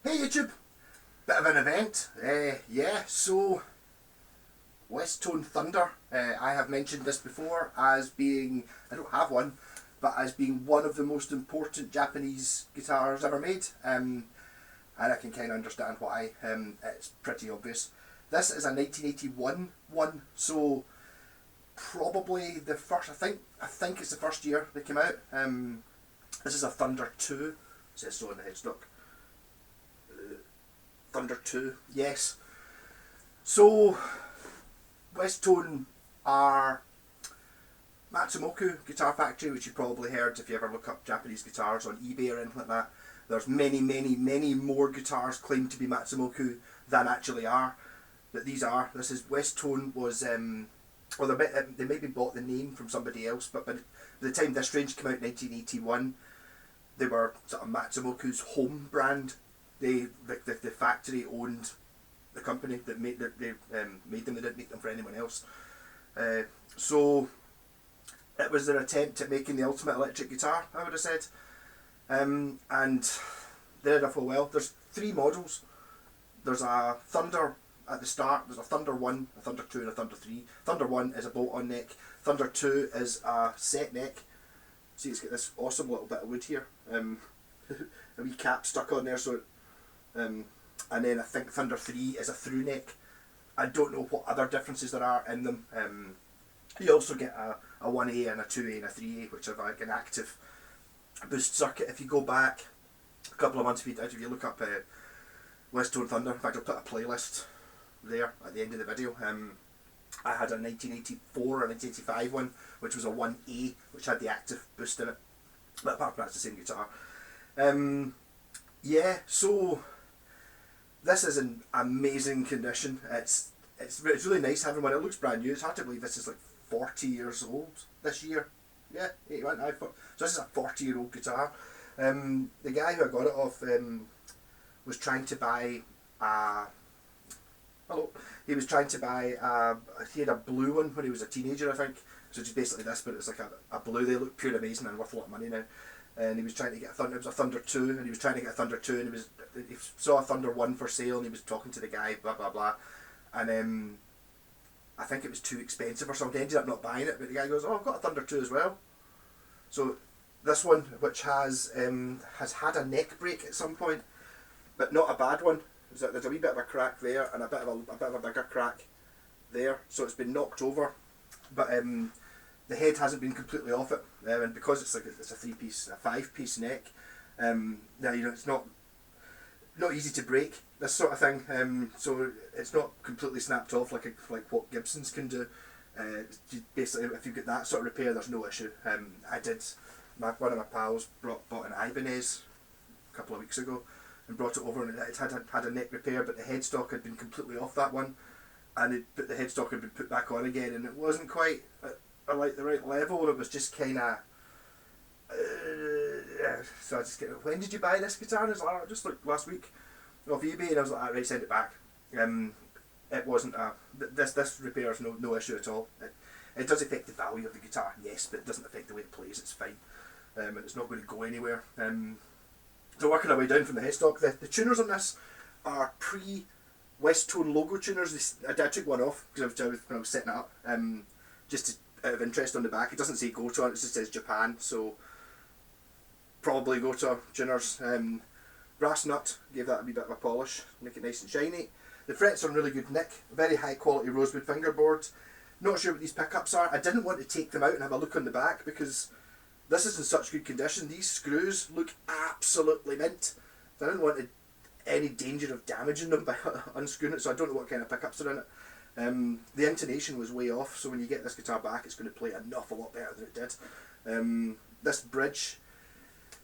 Hey YouTube, bit of an event. So Westone Thunder. I have mentioned this before as being, I don't have one, but as being one of the most important Japanese guitars ever made. And I can kind of understand why. It's pretty obvious. This is a 1981 one, so probably the first. I think it's the first year they came out. This is a Thunder 2. It says so on the headstock. Thunder 2, yes. So, Westone are Matsumoku guitar factory, which you've probably heard if you ever look up Japanese guitars on eBay or anything like that. There's many more guitars claimed to be Matsumoku than actually are. But these are. This is Westone was, well they maybe bought the name from somebody else, but by the time this range came out in 1981, they were sort of Matsumoku's home brand. The factory owned the company that made them. They didn't make them for anyone else. So it was their attempt at making the ultimate electric guitar, I would have said. And they did it for a while. There's three models. There's a Thunder at the start. There's a Thunder 1, a Thunder 2 and a Thunder 3. Thunder 1 is a bolt-on neck. Thunder 2 is a set neck. See, it's got this awesome little bit of wood here. A wee cap stuck on there, so and then I think Thunder 3 is a through neck. I don't know what other differences there are in them. You also get a 1A and a 2A and a 3A, which are like an active boost circuit. If you go back a couple of months, if you look up Westone Thunder, in fact I'll put a playlist there at the end of the video. I had a 1984 or 1985 one, which was a 1A, which had the active boost in it. But apart from that, it's the same guitar. Yeah, so this is in amazing condition. It's really nice having one. It looks brand new. It's hard to believe this is like 40 years old this year. Yeah, 81. So this is a 40-year-old guitar. The guy who I got it off was trying to buy he was trying to buy he had a blue one when he was a teenager, I think. So just basically this, but it's like a blue. They look pure amazing and worth a lot of money now. And he was trying to get a Thunder. It was a Thunder 2, and he was trying to get a Thunder 2, and he saw a Thunder 1 for sale, and he was talking to the guy, blah blah blah, and I think it was too expensive or something. He ended up not buying it, but the guy goes, "Oh, I've got a Thunder 2 as well." So this one, which has had a neck break at some point, but not a bad one. There's a wee bit of a crack there, and a bit of a bigger crack there. So it's been knocked over, but the head hasn't been completely off it, and because it's a 5-piece neck. Now it's not easy to break this sort of thing. So it's not completely snapped off like what Gibsons can do. Basically, if you get that sort of repair, there's no issue. I did. One of my pals bought an Ibanez a couple of weeks ago and brought it over, and it had a neck repair, but the headstock had been completely off that one, and the headstock had been put back on again, and it wasn't quite at like the right level. It was just kind of. So I just get, when did you buy this guitar? And it's like, just like last week off eBay, and I was like, right, send it back. It wasn't this repair is no issue at all. It does affect the value of the guitar, yes, but it doesn't affect the way it plays. It's fine, and it's not going to go anywhere. So working our way down from the headstock, the tuners on this are pre-Westone logo tuners. I took one off because when I was setting it up, just out of interest on the back. It doesn't say Goto on it, it just says Japan, so probably Goto tuners. Brass nut, gave that a wee bit of a polish, make it nice and shiny. The frets are in really good nick, very high quality rosewood fingerboards. Not sure what these pickups are. I didn't want to take them out and have a look on the back because this is in such good condition. These screws look absolutely mint. So I didn't want any danger of damaging them by unscrewing it, so I don't know what kind of pickups are in it. The intonation was way off, so when you get this guitar back, it's going to play an awful lot better than it did. This bridge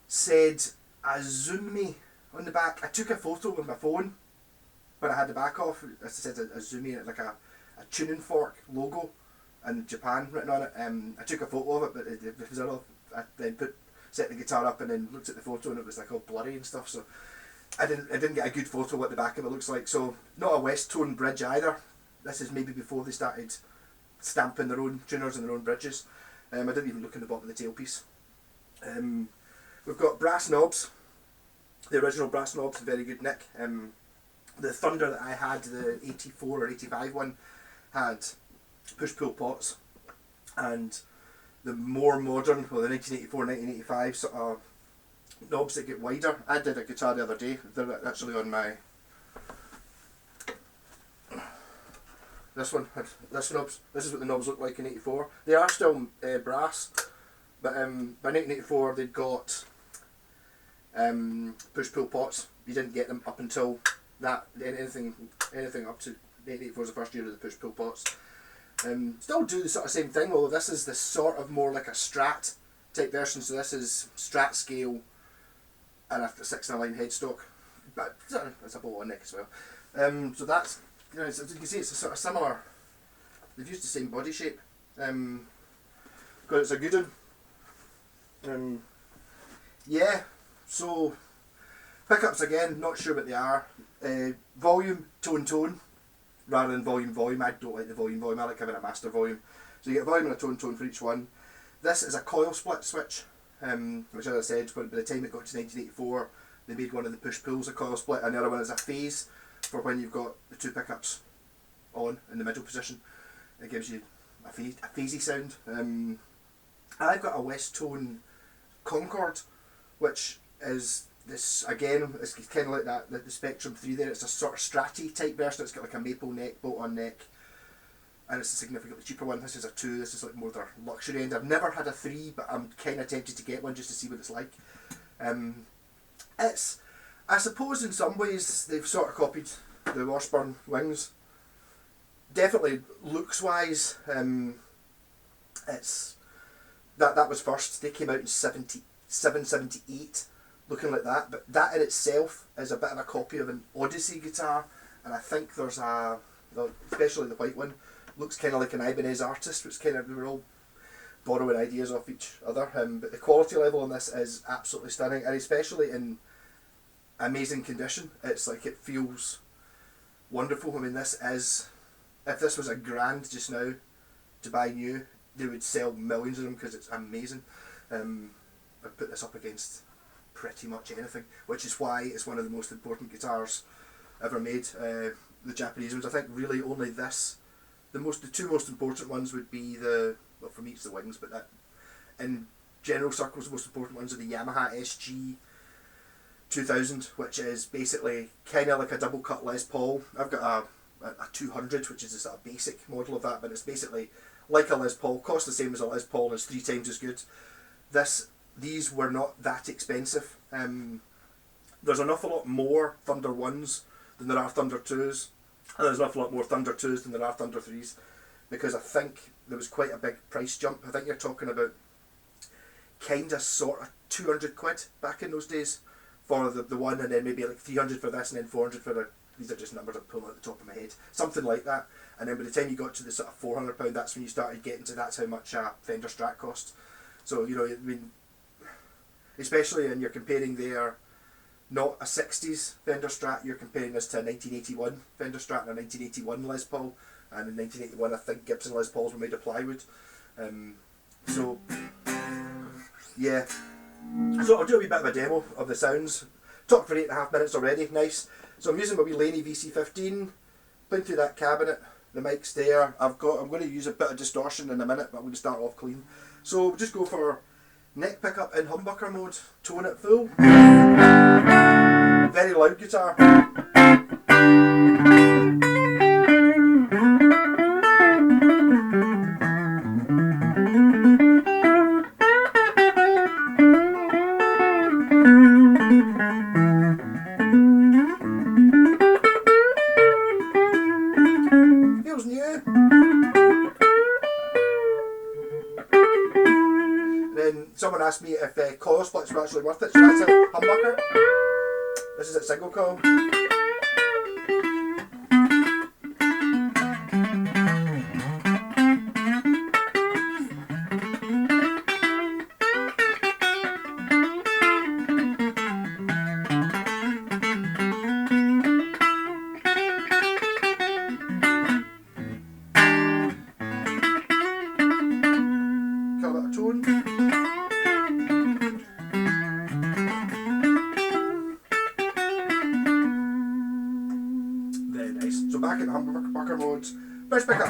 said Azumi on the back. I took a photo with my phone when I had the back off. It said Azumi, like a tuning fork logo and Japan written on it. I took a photo of it, but it was I then set the guitar up and then looked at the photo, and it was like all blurry and stuff. So I didn't get a good photo of what the back of it looks like. So not a Westone bridge either. This is maybe before they started stamping their own tuners and their own bridges. I didn't even look in the bottom of the tailpiece. We've got brass knobs. The original brass knobs in very good nick. The Thunder that I had, the 84 or 85 one, had push-pull pots, and the more modern, well, the 1984, 1985 sort of knobs that get wider. I did a guitar the other day. They're actually on my... This one had this knobs. This is what the knobs look like in '84. They are still brass, but by 1984 they'd got push-pull pots. You didn't get them up until that. Anything up to 1984 was the first year of the push-pull pots. Still do the sort of same thing, although this is the sort of more like a Strat type version. So this is Strat scale and a 6-in-a-line headstock, but it's a bolt-on neck as well. So that's, you know, as you can see, it's a sort of similar. They've used the same body shape because it's a good one. Yeah, so pickups again, not sure what they are. Volume, tone, rather than volume. I don't like the volume. I like having a master volume. So you get a volume and a tone for each one. This is a coil split switch, which, as I said, by the time it got to 1984, they made one of the push-pulls a coil split, and the other one is a phase for when you've got the two pickups on in the middle position. It gives you a phasey sound. I've got a Westone Concord, which is this, again, it's kind of like that, the Spectrum 3 there. It's a sort of Stratty type version. It's got like a maple neck, bolt-on neck, and it's a significantly cheaper one. This is a 2, this is like more their luxury end. I've never had a 3, but I'm kind of tempted to get one just to see what it's like. It's, I suppose in some ways they've sort of copied the Washburn wings. Definitely looks wise, it's that was first. They came out in 77, 78, looking like that. But that in itself is a bit of a copy of an Odyssey guitar, and I think there's a, especially the white one, looks kind of like an Ibanez Artist, which kind of, we were all borrowing ideas off each other. But the quality level on this is absolutely stunning, and especially in amazing condition. It's like, it feels wonderful. I mean, this is, if this was a grand just now to buy new, they would sell millions of them because it's amazing. I'd put this up against pretty much anything, which is why it's one of the most important guitars ever made. The Japanese ones, I think really only this, the two most important ones would be the, well, for me it's the wings, but that in general circles the most important ones are the Yamaha Sg 2000, which is basically kind of like a double cut Les Paul. I've got a 200, which is a sort of basic model of that, but it's basically like a Les Paul, costs the same as a Les Paul and is 3 times as good. These were not that expensive. There's an awful lot more Thunder 1s than there are Thunder 2s, and there's an awful lot more Thunder 2s than there are Thunder 3s, because I think there was quite a big price jump. I think you're talking about kind of sort of 200 quid back in those days for the one, and then maybe like 300 for this, and then 400 for the, these are just numbers I'm pulling at the top of my head, something like that. And then by the time you got to the sort of £400, that's when you started getting to, that's how much a Fender Strat cost. So, you know, I mean, especially when you're comparing there, not a 60s Fender Strat, you're comparing this to a 1981 Fender Strat and a 1981 Les Paul, and in 1981 I think Gibson Les Pauls were made of plywood. So, yeah. So I'll do a wee bit of a demo of the sounds. Talked for 8.5 minutes already, nice. So I'm using my wee Laney VC15, playing through that cabinet, the mic's there. I'm going to use a bit of distortion in a minute, but I'm going to start off clean. So we'll just go for neck pickup in humbucker mode, tone it full. Very loud guitar. Feels new. Then someone asked me if coil splits were actually worth it, so that's a humbucker. This is at single coil. Got a bit of tone. back in humbucker mode, bridge pickup.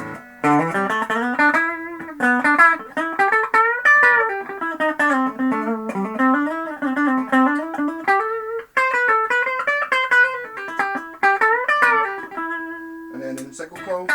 And then in single coil.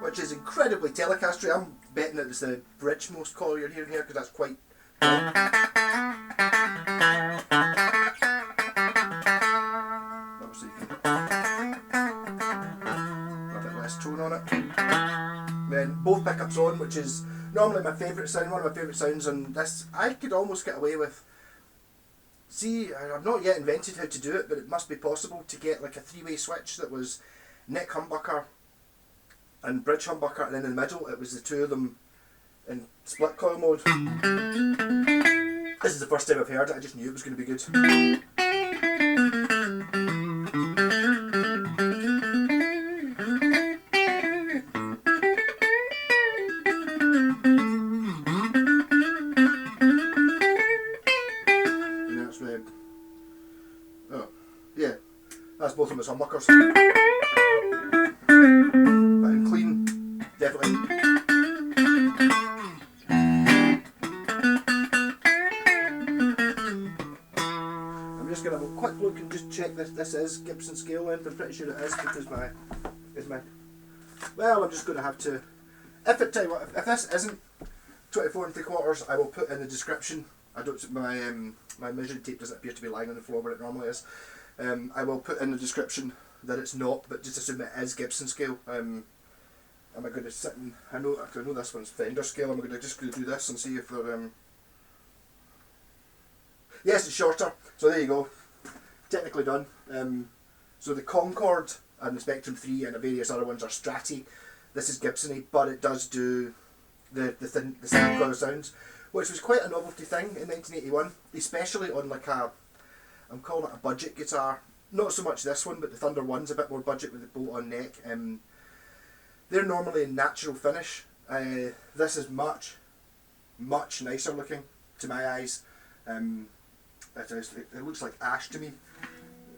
Which is incredibly Telecastery. I'm betting it was the bridge most coil you're hearing here because that's quite obviously a bit less tone on it. Then both pickups on, which is normally my favourite sound, one of my favourite sounds on this. I could almost get away with, see, I've not yet invented how to do it, but it must be possible to get like a three-way switch that was neck humbucker and bridge humbucker, and then in the middle it was the two of them in split coil mode. This is the first time I've heard it, I just knew it was going to be good. And that's the, oh yeah, that's both of them as humbuckers. But in clean, definitely. I'm just going to have a quick look and just check this is Gibson scale length. I'm pretty sure it is because well, I'm just going to have to, if this isn't 24 3/4, I will put in the description. I don't, my measuring tape doesn't appear to be lying on the floor where it normally is. I will put in the description that it's not, but just assume it is Gibson scale. Am I going to sit and, I know this one's Fender scale, I'm going to just go do this and see if they're, yes, it's shorter, so there you go, technically done. So the Concorde and the Spectrum 3 and the various other ones are Strati. This is Gibson-y, but it does do the single coil sounds, which was quite a novelty thing in 1981, especially on like I'm calling it a budget guitar. Not so much this one, but the Thunder 1's a bit more budget with the bolt-on neck. They're normally in natural finish. This is much nicer looking to my eyes. It looks like ash to me.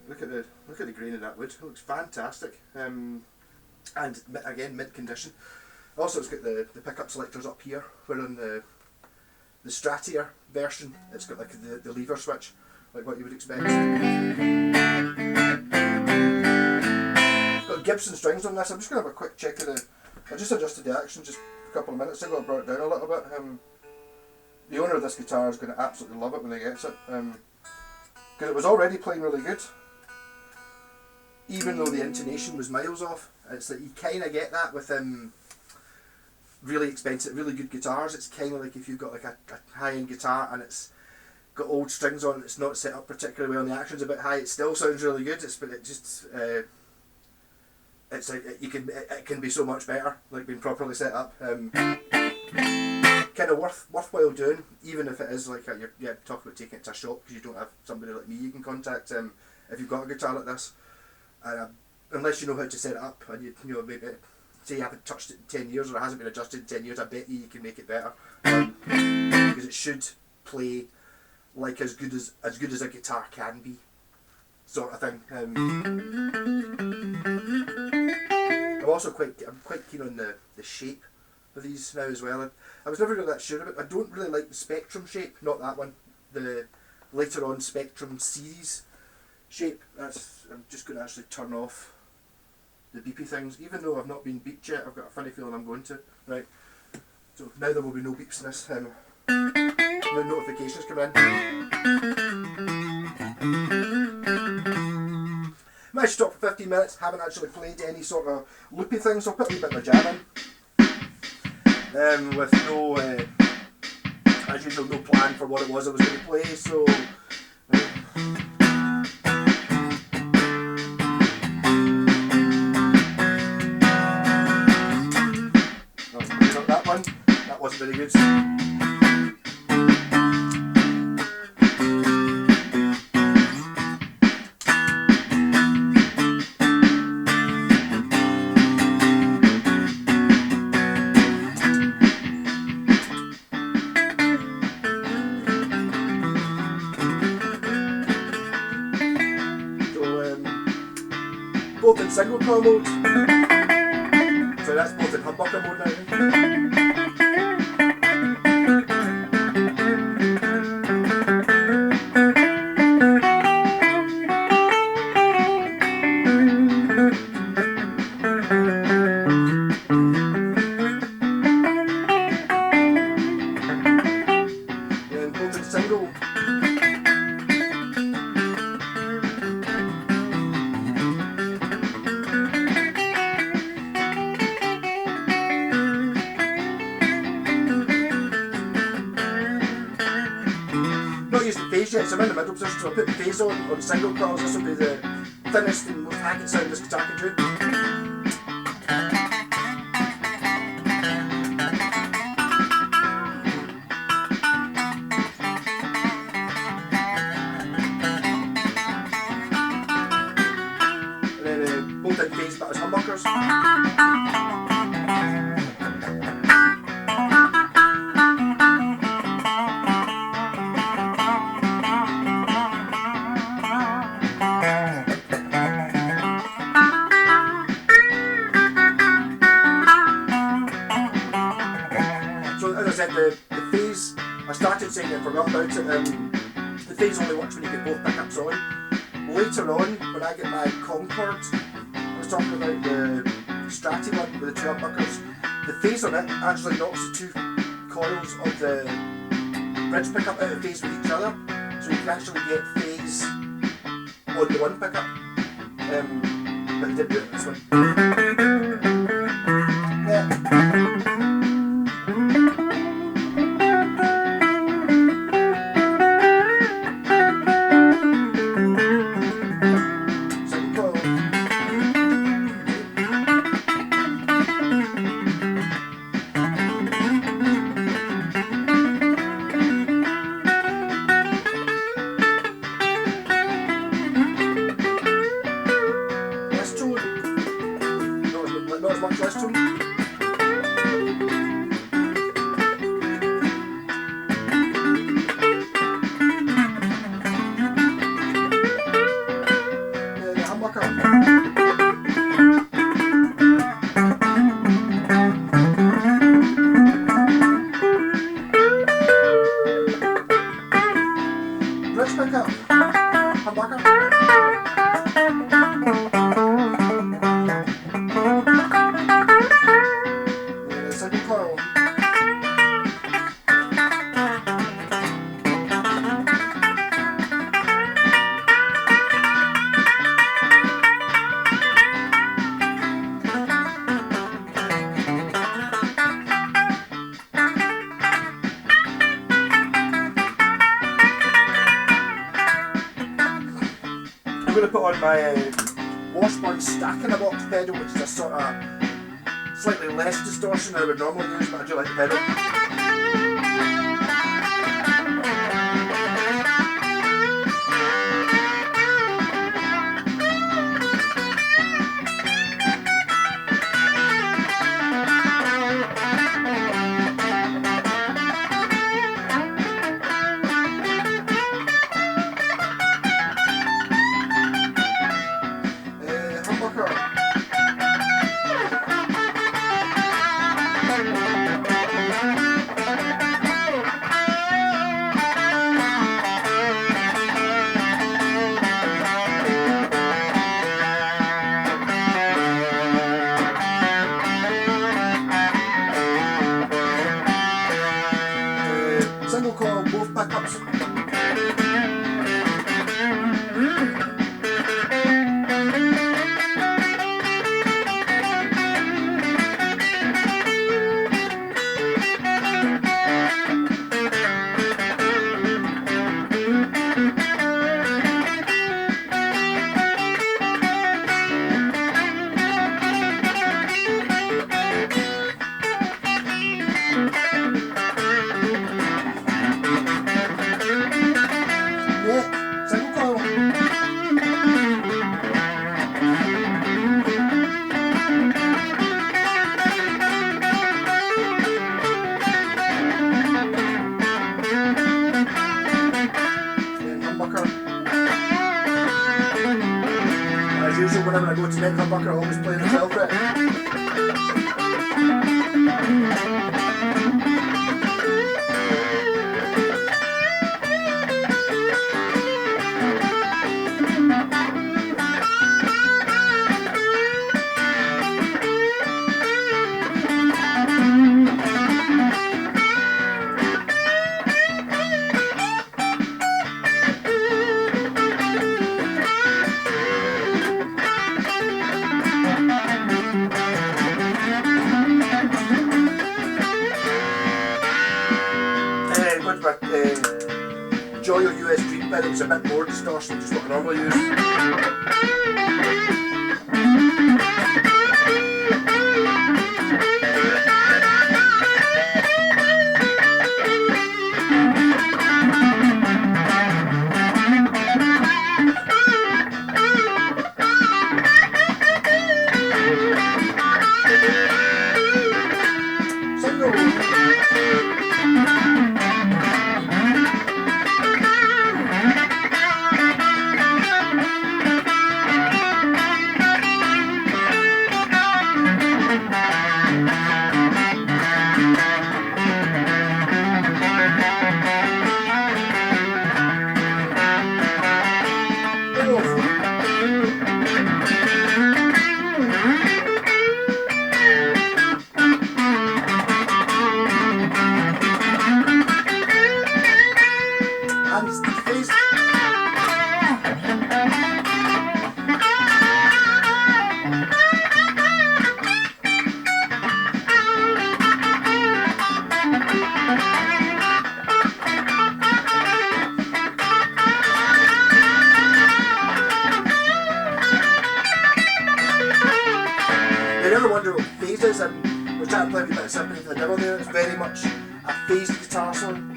Look at the grain of that wood. It looks fantastic. And again, mint condition. Also, it's got the pickup selectors up here. Where on the Stratier version, it's got like the lever switch, like what you would expect. Got Gibson strings on this. I'm just going to have a quick check of I just adjusted the action just a couple of minutes ago. I brought it down a little bit. The owner of this guitar is going to absolutely love it when he gets it, because it was already playing really good, even though the intonation was miles off. It's like you kind of get that with really expensive, really good guitars. It's kind of like if you've got like a high-end guitar and it's got old strings on it, it's not set up particularly well, and the action's a bit high, it still sounds really good. It's like it can be so much better, like being properly set up. Kind of worthwhile doing, even if it is like you're talking about taking it to a shop because you don't have somebody like me you can contact. If you've got a guitar like this, unless you know how to set it up, and you know maybe say you haven't touched it in 10 years or it hasn't been adjusted in 10 years, I bet you can make it better, because it should play like as good as a guitar can be, sort of thing. I'm quite keen on the shape of these now as well. I was never really that sure about. I don't really like the Spectrum shape, not that one. The later on Spectrum series shape. I'm just going to actually turn off the beepy things, even though I've not been beeped yet. I've got a funny feeling I'm going to. Right. So now there will be no beeps in this. No notifications come in. Managed to talk for 15 minutes, haven't actually played any sort of loopy things, so I'll put a wee bit of a jam in. With no, as usual, no plan for what it was I was going to play, so... not that one, that wasn't very good. both in single coil mode. So that's both in humbucker mode now. And both in single. Not used the phase yet, so I'm in the middle position, so I put the phase on single coils. This will be the thinnest and most hackett sound this guitar can do. And then both in phase but as humbuckers. So as I said, the phase, I started saying I forgot about it, the phase only works when you get both pickups on. Later on, when I get my Concord, I was talking about the Stratty one with the two humbuckers, the phase on it actually knocks the two coils of the bridge pickup out of phase with each other, so you can actually get phase on the one pickup, but they did do it this one. Yeah. Not as much Westone. The humbucker. Bridge pickup. Humbucker. Single coil. I'm going to put on my Washburn stack in a box pedal, which is a sort of slightly less distortion than I would normally use, but I do like the pedal. Humbucker. whenever I go to Neck Bucker, I always play the 12 fret. Joyo US Dream pedal, it's a bit more distortion than just what I normally use. We're trying to play a bit of Sympathy for the Devil there. It's very much a phased guitar song.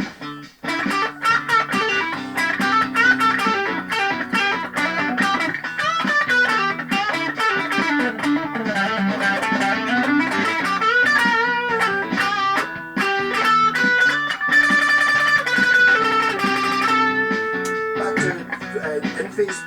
Back to in phase.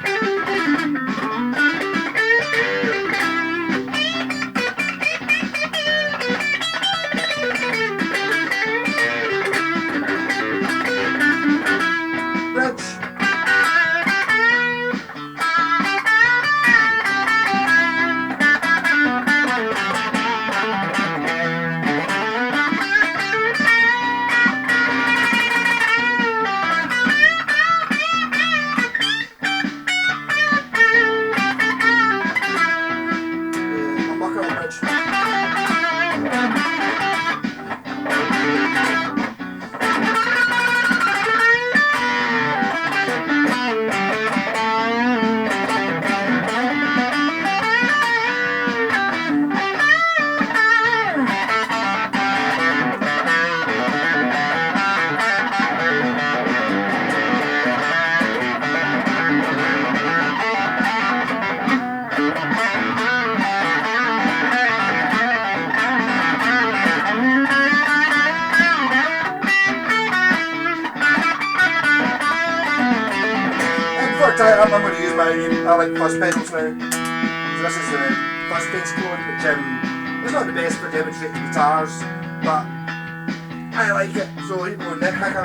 I'm going to use I like fuzz pedals now. So this is the fuzz face clone, which is not the best for demonstrating guitars, but I like it, so here we go, neck hacker.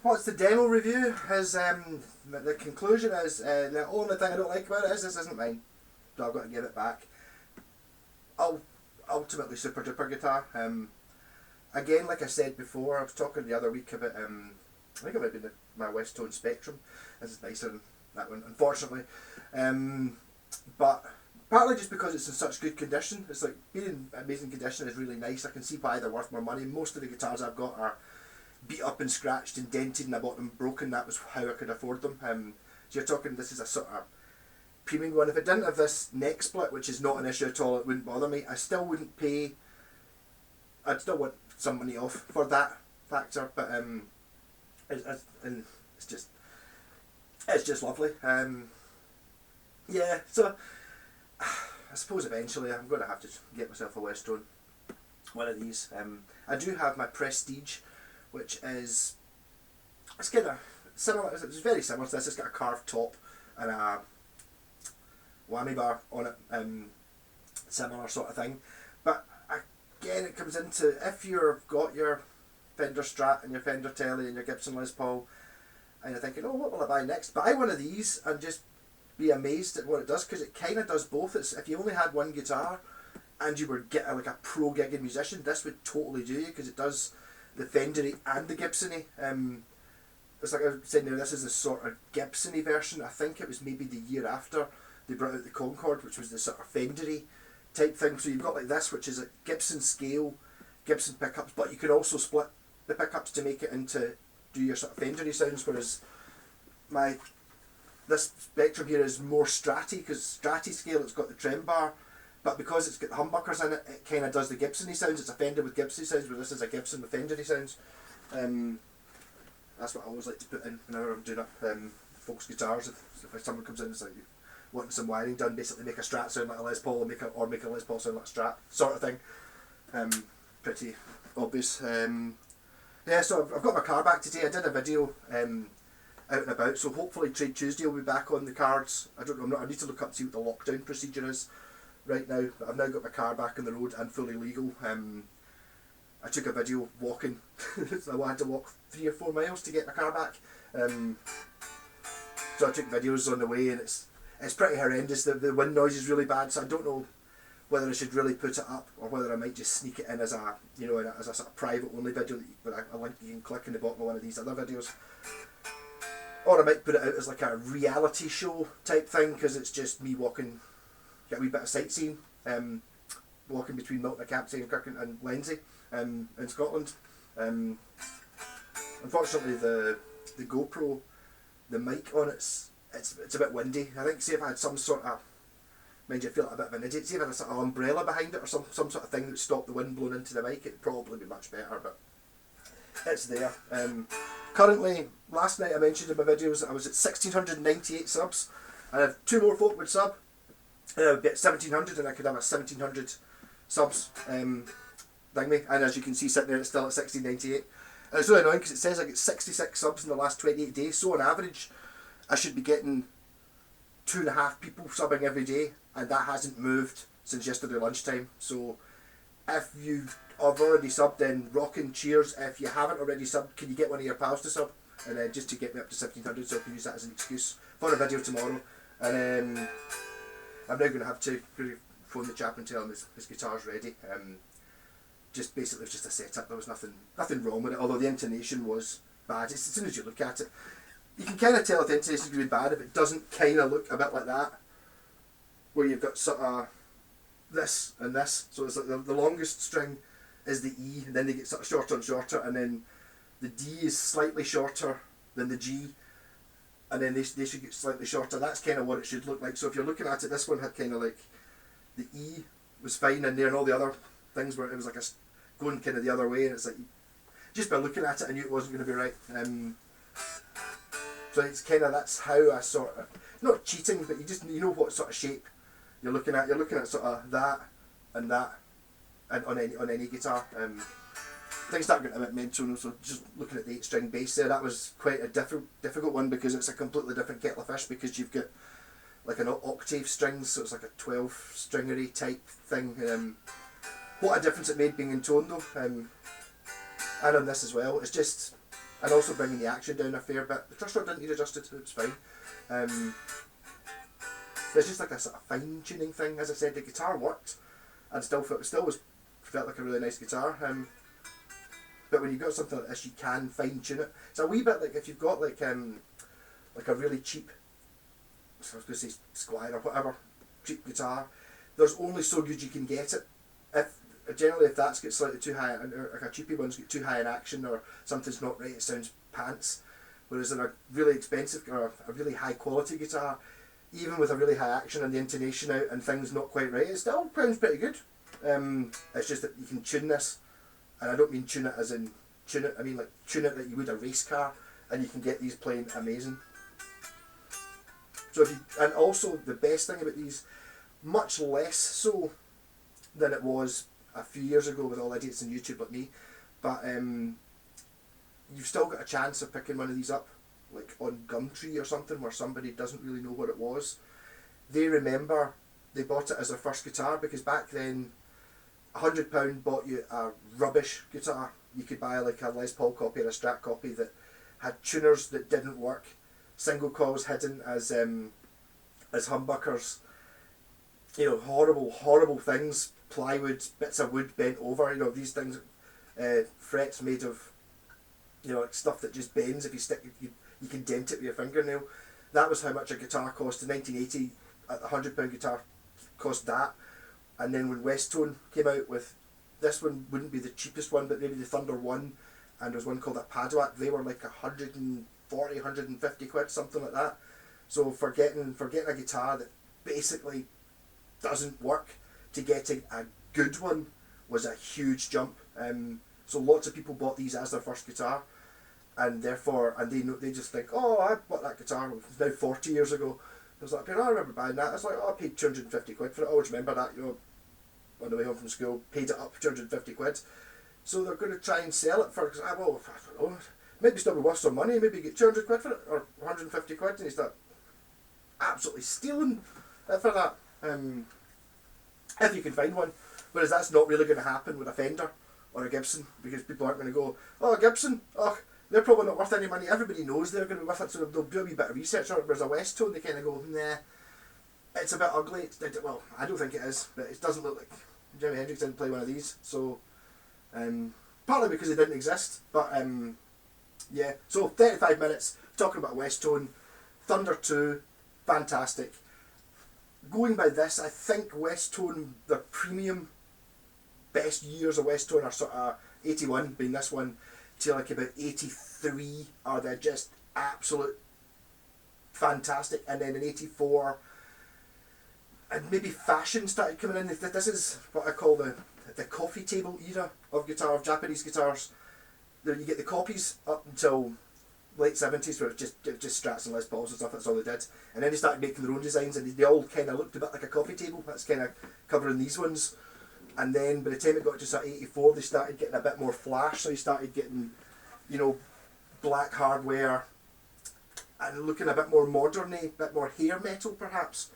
what's the demo review? Is the conclusion is the only thing I don't like about it is this isn't mine, so I've got to give it back. Ultimately super duper guitar. Again, like I said before, I was talking the other week about I think it might have been my Westone Spectrum. This is nicer than that one, unfortunately. But partly just because it's in such good condition. It's like being in amazing condition is really nice. I can see why they're worth more money. Most of the guitars I've got are beat up and scratched and dented, and I bought them broken. That was how I could afford them. So you're talking, this is a sort of premium one. If it didn't have this neck split, which is not an issue at all, it wouldn't bother me. I still wouldn't pay. I'd still want some money off for that factor, but it's just lovely. Yeah, so I suppose eventually I'm going to have to get myself a Westone, one of these. I do have my Prestige, which is, it's kind of similar. It's very similar to this. It's got a carved top and a whammy bar on it, similar sort of thing. But again, it comes into, if you've got your Fender Strat and your Fender Telly and your Gibson Les Paul, and you're thinking, oh, what will I buy next? Buy one of these and just be amazed at what it does, because it kind of does both. It's, if you only had one guitar and you were getting like a pro gigging musician, this would totally do you, because it does the Fendery and the Gibsony. It's like I was saying there, this is the sort of Gibsony version. I think it was maybe the year after they brought out the Concorde, which was the sort of Fendery type thing. So you've got like this, which is a Gibson scale, Gibson pickups, but you can also split the pickups to make it into, do your sort of Fendery sounds, whereas this Spectrum here is more Stratty, because Stratty scale, it's got the trem bar, but because it's got humbuckers in it, it kind of does the Gibsony sounds. It's a Fender with Gibsony sounds, where this is a Gibson with Fendery sounds. That's what I always like to put in whenever I'm doing up folks' guitars. If someone comes in and is like wanting some wiring done, basically make a Strat sound like a Les Paul, or make a Les Paul sound like a Strat, sort of thing. Pretty obvious. Yeah, so I've got my car back today. I did a video out and about, so hopefully Trade Tuesday will be back on the cards. I don't know, I need to look up to see what the lockdown procedure is right now, but I've now got my car back on the road and fully legal. I took a video walking, so I had to walk 3 or 4 miles to get my car back. So I took videos on the way, and it's pretty horrendous. The wind noise is really bad, so I don't know whether I should really put it up or whether I might just sneak it in as a, you know, as a sort of private only video with a link you can click in the bottom of one of these other videos. Or I might put it out as like a reality show type thing, because it's just me walking, get a wee bit of sightseeing, walking between Milton, Campsie and Kirk and Lenzie in Scotland. Unfortunately the GoPro, the mic on it's a bit windy. I think, see if I had some sort of, mind you, I feel like a bit of an idiot, see if I had a sort of umbrella behind it or some sort of thing that would stop the wind blowing into the mic, it'd probably be much better, but it's there. Currently, last night I mentioned in my videos that I was at 1,698 subs, and if 2 more folk would sub, I would get 1,700, and I could have a 1,700 subs thingy. And as you can see sitting there, it's still at 1,698. And it's really annoying because it says I get 66 subs in the last 28 days, so on average I should be getting 2.5 people subbing every day, and that hasn't moved since yesterday lunchtime. So if you have already subbed, then rockin' cheers. If you haven't already subbed, can you get one of your pals to sub? And then just to get me up to 1,700, so I can use that as an excuse for a video tomorrow. And then I'm now going to have to phone the chap and tell him his guitar's ready. Just basically, it was just a setup. There was nothing wrong with it, although the intonation was bad. As soon as you look at it, you can kind of tell if the intonation is going to be bad if it doesn't kind of look a bit like that, where you've got sort of this and this. So it's like the longest string is the E, and then they get sort of shorter and shorter, and then the D is slightly shorter than the G, and then they should get slightly shorter. That's kind of what it should look like. So if you're looking at it, this one had kind of like, the E was fine in there, and all the other things where it was like going kind of the other way, and it's like, just by looking at it I knew it wasn't going to be right. So it's kind of, that's how I sort of, not cheating, but you know what sort of shape you're looking at. You're looking at sort of that and that, and on any guitar. Things start getting a bit mental, so just looking at the 8-string bass there, that was quite a difficult one, because it's a completely different kettle of fish, because you've got like an octave strings, so it's like a 12-stringery type thing. What a difference it made being in tone though, and on this as well. It's just, and also bringing the action down a fair bit. The truss rod didn't need adjusted, so it's fine. It's just like a sort of fine tuning thing. As I said, the guitar worked, and still felt like a really nice guitar. But when you've got something like this, you can fine tune it. It's a wee bit like if you've got like a really cheap, so I was going to say Squire or whatever, cheap guitar. There's only so good you can get it. If that's got slightly too high, or like a cheapy one's got too high in action, or something's not right, it sounds pants. Whereas in a really expensive or a really high quality guitar, even with a really high action and the intonation out and things not quite right, it still sounds pretty good. It's just that you can tune this, and I don't mean tune it as in tune it, I mean like tune it that you would a race car, and you can get these playing amazing. So and also the best thing about these, much less so than it was a few years ago with all idiots on YouTube like me, but you've still got a chance of picking one of these up, like on Gumtree or something, where somebody doesn't really know what it was. They remember they bought it as their first guitar, because back then £100 bought you a rubbish guitar. You could buy like a Les Paul copy or a Strat copy that had tuners that didn't work, single coils hidden as humbuckers, you know, horrible things, plywood, bits of wood bent over, you know, these things, frets made of, you know, like stuff that just bends if you stick, you can dent it with your fingernail. That was how much a guitar cost in 1980. A £100 guitar cost that. And then when Westone came out with, this one wouldn't be the cheapest one, but maybe the Thunder 1, and there was one called a Padwak, they were like 140, 150 quid, something like that. So for getting a guitar that basically doesn't work to getting a good one was a huge jump. So lots of people bought these as their first guitar, and therefore, and they just think, oh, I bought that guitar, it was now 40 years ago. I was like, I remember buying that. I was like, oh, I paid 250 quid for it. I always remember that, you know, on the way home from school, paid it up 250 quid. So they're going to try and sell it for, I don't know, maybe still be worth some money, maybe get 200 quid for it, or 150 quid, and you start absolutely stealing it for that, if you can find one. Whereas that's not really going to happen with a Fender or a Gibson, because people aren't going to go, oh, Gibson, oh, they're probably not worth any money. Everybody knows they're going to be worth it, so they'll do a wee bit of research on it. Whereas a Westone, they kind of go, nah, it's a bit ugly. Well, I don't think it is, but it doesn't look like Jimi Hendrix didn't play one of these. So, partly because they didn't exist, but yeah. So 35 minutes talking about Westone, Thunder 2, fantastic. Going by this, I think Westone, the premium best years of Westone are sort of 81 being this one, to like about 83 are they just absolute fantastic, and then in 84 and maybe fashion started coming in. This is what I call the coffee table era of guitar, of Japanese guitars. There you get the copies up until late 70s, where it just Strats and Les Pauls and stuff, that's all they did, and then they started making their own designs, and they all kind of looked a bit like a coffee table. That's kind of covering these ones. And then by the time it got to sort of 84, they started getting a bit more flash, so you started getting, you know, black hardware and looking a bit more modern-y, a bit more hair metal perhaps.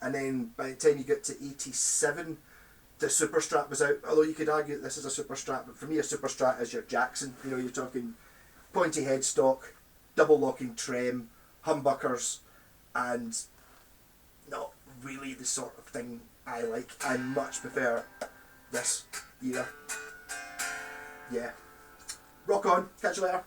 And then by the time you get to 87, the Super Strat was out, although you could argue that this is a Super Strat, but for me a Super Strat is your Jackson. You know, you're talking pointy headstock, double locking trem, humbuckers, and not really the sort of thing I like. I much prefer this era. Yeah. Rock on. Catch you later.